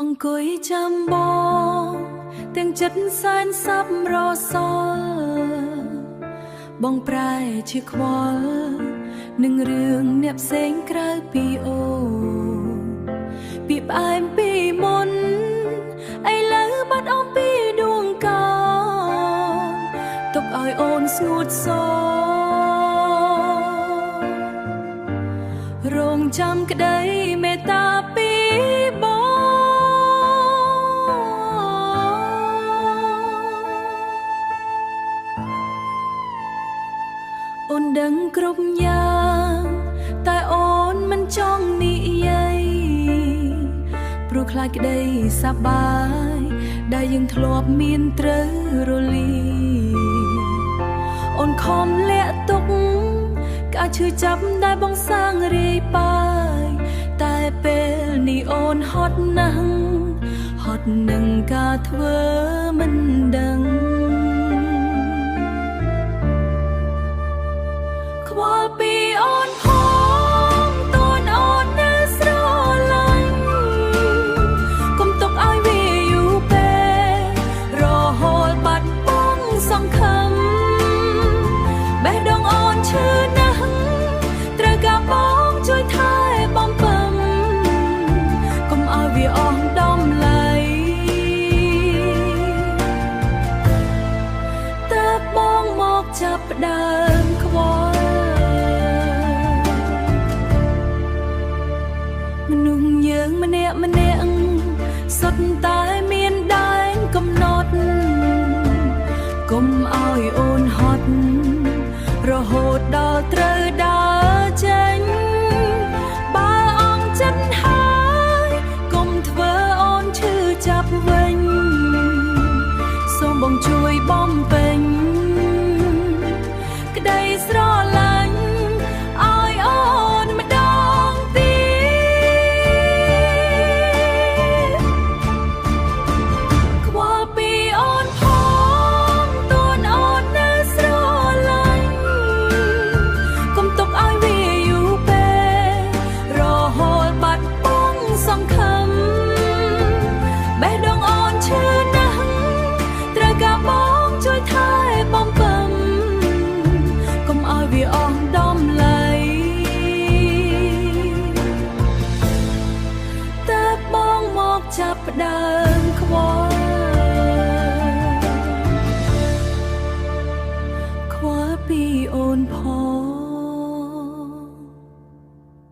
អង្គុយចាំបងទាំងចិត្តសែនសាប់រសល់បងប្រែជាខ្វល់នឹងរឿងអ្នកផ្សេងក្រៅពីអូពីផ្អែមពីមុនឥឡូវបាត់អស់ពីដួងកោទុកឲ្យអូនស្ងួតសរងចាំក្តីមេត្តាពីបងអូនដឹងគ្រប់យ៉ាងតែអូនមិនចង់និយាយព្រោះខ្លាចក្តីសប្បាយដែលយើងធ្លាប់មានត្រូវរលាអូនខំលាក់ទុកការឈឺចាប់ដែលបងសាងរាយប៉ាយតែពេលនេះអូនហត់ណាស់ហត់នឹងការធ្វើមិនដឹងខ្វល់ពីអូនផងតួនអូននៅស្រឡាញ់កុំទុកឲ្យវាយូរពេលរហូតបាត់បង់សង្ឃឹមបេះដូងអូនឈឺណាស់ត្រូវការបងជួយថែបំពឹមកុំឲ្យវាអស់ដំឡៃតើបងមកចាប់ផ្ដើមខ្វល់មនុស្សយើងម្នាក់សុទ្ធតែមានដែនកំណត់កុំឲ្យអូនហត់រហូតដល់ត្រូវដើរចេញបើអងចិត្តហើយកុំធ្វើអូនឈឺចាប់វិញសូមបងជួយបំពេញ